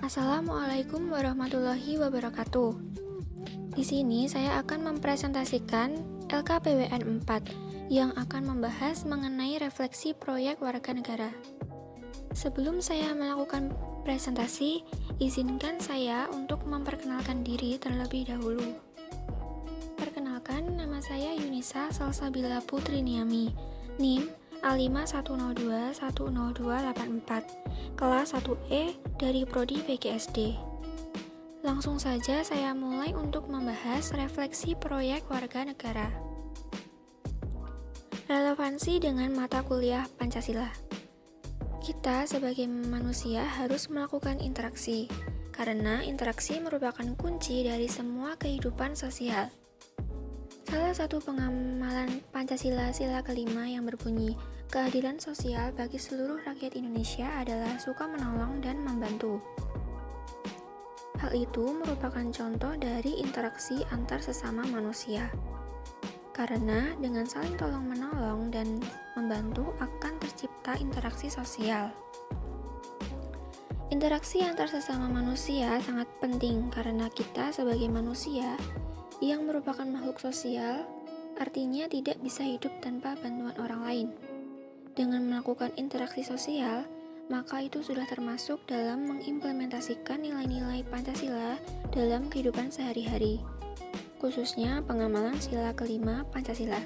Assalamualaikum warahmatullahi wabarakatuh. Di sini saya akan mempresentasikan LKPWN 4 yang akan membahas mengenai refleksi proyek warga negara. Sebelum saya melakukan presentasi, izinkan saya untuk memperkenalkan diri terlebih dahulu. Perkenalkan, nama saya Yunisa Salsabila Putri Niami, NIM A51021024, kelas 1E dari Prodi PGSD. Langsung saja saya mulai untuk membahas refleksi proyek warga negara. Relevansi dengan mata kuliah Pancasila. Kita sebagai manusia harus melakukan interaksi, karena interaksi merupakan kunci dari semua kehidupan sosial. Salah satu pengamalan Pancasila sila kelima yang berbunyi, keadilan sosial bagi seluruh rakyat Indonesia adalah suka menolong dan membantu. Hal itu merupakan contoh dari interaksi antar sesama manusia. Karena dengan saling tolong-menolong dan membantu akan tercipta interaksi sosial. Interaksi antar sesama manusia sangat penting karena kita sebagai manusia yang merupakan makhluk sosial, artinya tidak bisa hidup tanpa bantuan orang lain. Dengan melakukan interaksi sosial, maka itu sudah termasuk dalam mengimplementasikan nilai-nilai Pancasila dalam kehidupan sehari-hari, khususnya pengamalan sila kelima Pancasila.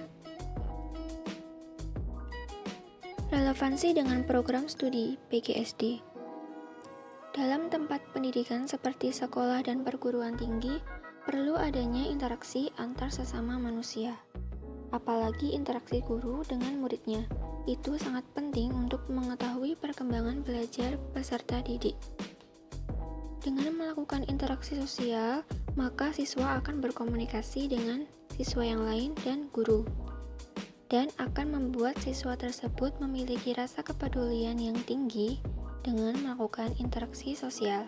Relevansi dengan program studi PGSD. Dalam tempat pendidikan seperti sekolah dan perguruan tinggi, perlu adanya interaksi antar sesama manusia, apalagi interaksi guru dengan muridnya. Itu sangat penting untuk mengetahui perkembangan belajar peserta didik. Dengan melakukan interaksi sosial, maka siswa akan berkomunikasi dengan siswa yang lain dan guru, dan akan membuat siswa tersebut memiliki rasa kepedulian yang tinggi dengan melakukan interaksi sosial.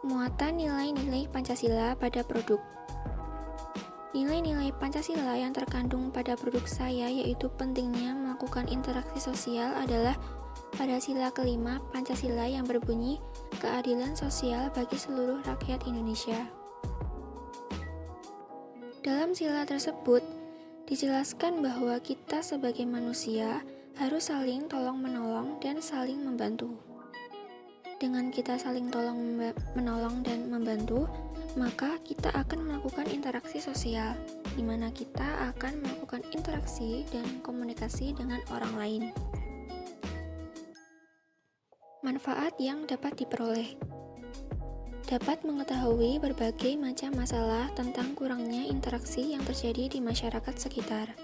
Muatan nilai-nilai Pancasila pada produk. Nilai-nilai Pancasila yang terkandung pada produk saya yaitu pentingnya melakukan interaksi sosial adalah pada sila kelima Pancasila yang berbunyi keadilan sosial bagi seluruh rakyat Indonesia. Dalam sila tersebut, dijelaskan bahwa kita sebagai manusia harus saling tolong-menolong dan saling membantu. Dengan kita saling tolong-menolong dan membantu, maka kita akan melakukan interaksi sosial, di mana kita akan melakukan interaksi dan komunikasi dengan orang lain. Manfaat yang dapat diperoleh. Dapat mengetahui berbagai macam masalah tentang kurangnya interaksi yang terjadi di masyarakat sekitar,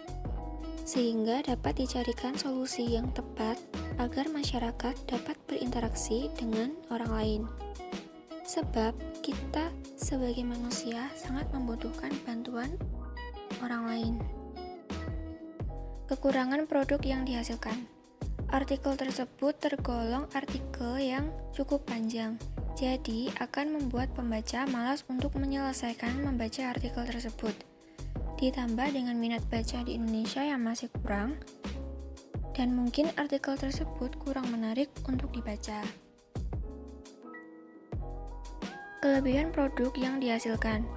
sehingga dapat dicarikan solusi yang tepat agar masyarakat dapat berinteraksi dengan orang lain. Sebab kita sebagai manusia sangat membutuhkan bantuan orang lain. Kekurangan produk yang dihasilkan. Artikel tersebut tergolong artikel yang cukup panjang, jadi akan membuat pembaca malas untuk menyelesaikan membaca artikel tersebut. Ditambah dengan minat baca di Indonesia yang masih kurang, dan mungkin artikel tersebut kurang menarik untuk dibaca. Kelebihan produk yang dihasilkan.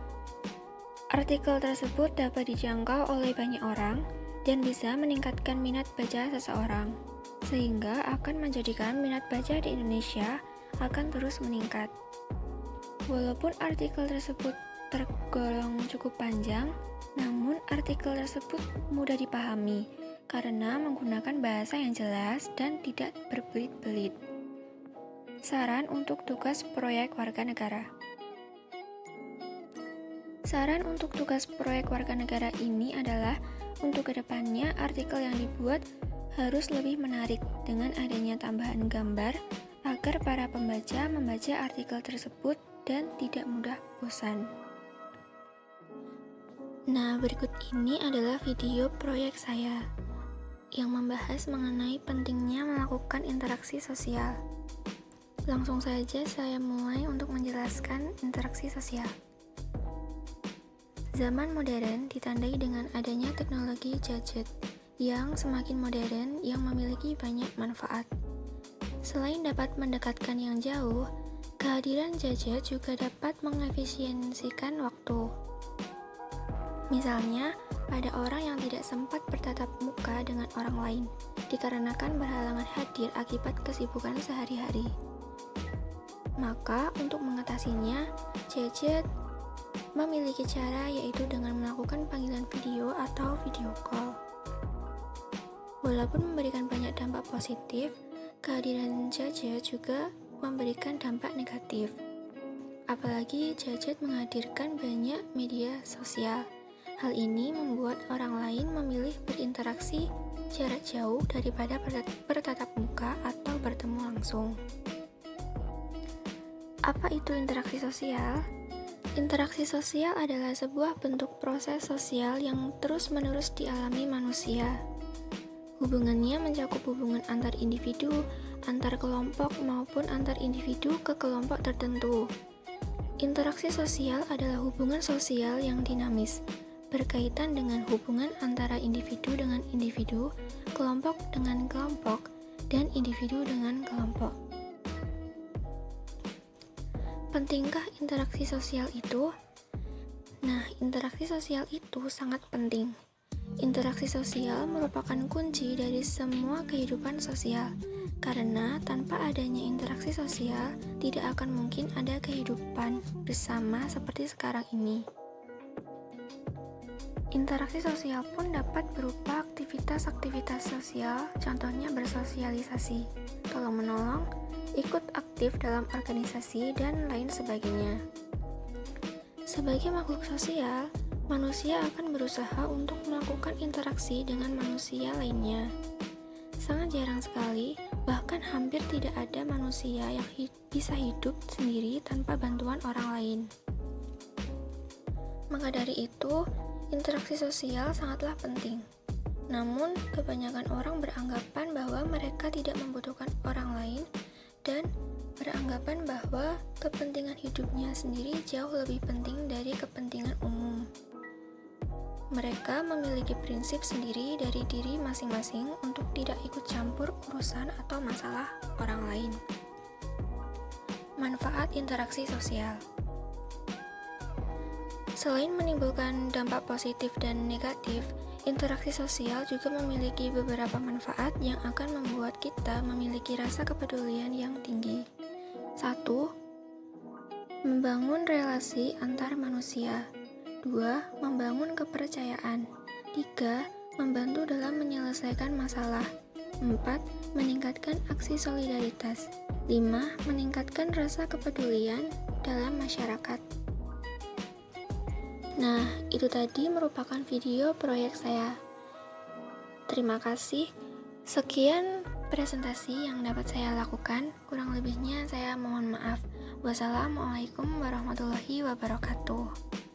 Artikel tersebut dapat dijangkau oleh banyak orang dan bisa meningkatkan minat baca seseorang, sehingga akan menjadikan minat baca di Indonesia akan terus meningkat. Walaupun artikel tersebut tergolong cukup panjang, namun artikel tersebut mudah dipahami karena menggunakan bahasa yang jelas dan tidak berbelit-belit. Saran untuk tugas proyek warga negara. Saran untuk tugas proyek warga negara ini adalah untuk kedepannya artikel yang dibuat harus lebih menarik dengan adanya tambahan gambar agar para pembaca membaca artikel tersebut dan tidak mudah bosan. Nah, berikut ini adalah video proyek saya yang membahas mengenai pentingnya melakukan interaksi sosial. Langsung saja saya mulai untuk menjelaskan interaksi sosial. Zaman modern ditandai dengan adanya teknologi gadget yang semakin modern yang memiliki banyak manfaat. Selain dapat mendekatkan yang jauh, kehadiran gadget juga dapat mengefisiensikan waktu. Misalnya, ada orang yang tidak sempat bertatap muka dengan orang lain, dikarenakan berhalangan hadir akibat kesibukan sehari-hari. Maka, untuk mengatasinya, gadget memiliki cara, yaitu dengan melakukan panggilan video atau video call. Walaupun memberikan banyak dampak positif, kehadiran gadget juga memberikan dampak negatif. Apalagi gadget menghadirkan banyak media sosial. Hal ini membuat orang lain memilih berinteraksi jarak jauh daripada bertatap muka atau bertemu langsung. Apa itu interaksi sosial? Interaksi sosial adalah sebuah bentuk proses sosial yang terus-menerus dialami manusia. Hubungannya mencakup hubungan antar individu, antar kelompok, maupun antar individu ke kelompok tertentu. Interaksi sosial adalah hubungan sosial yang dinamis, berkaitan dengan hubungan antara individu dengan individu, kelompok dengan kelompok, dan individu dengan kelompok. Pentingkah interaksi sosial itu? Nah, interaksi sosial itu sangat penting. Interaksi sosial merupakan kunci dari semua kehidupan sosial, karena tanpa adanya interaksi sosial, tidak akan mungkin ada kehidupan bersama seperti sekarang ini. Interaksi sosial pun dapat berupa aktivitas-aktivitas sosial, contohnya bersosialisasi, tolong-menolong, ikut aktif dalam organisasi, dan lain sebagainya. Sebagai makhluk sosial, manusia akan berusaha untuk melakukan interaksi dengan manusia lainnya. Sangat jarang sekali, bahkan hampir tidak ada manusia yang bisa hidup sendiri tanpa bantuan orang lain. Maka dari itu, interaksi sosial sangatlah penting. Namun, kebanyakan orang beranggapan bahwa mereka tidak membutuhkan orang lain dan beranggapan bahwa kepentingan hidupnya sendiri jauh lebih penting dari kepentingan umum. Mereka memiliki prinsip sendiri dari diri masing-masing untuk tidak ikut campur urusan atau masalah orang lain. Manfaat interaksi sosial. Selain menimbulkan dampak positif dan negatif, interaksi sosial juga memiliki beberapa manfaat yang akan membuat kita memiliki rasa kepedulian yang tinggi. 1. Membangun relasi antar manusia. 2. Membangun kepercayaan. 3. Membantu dalam menyelesaikan masalah. 4. Meningkatkan aksi solidaritas. 5. Meningkatkan rasa kepedulian dalam masyarakat. Nah, itu tadi merupakan video proyek saya. Terima kasih. Sekian presentasi yang dapat saya lakukan. Kurang lebihnya saya mohon maaf. Wassalamualaikum warahmatullahi wabarakatuh.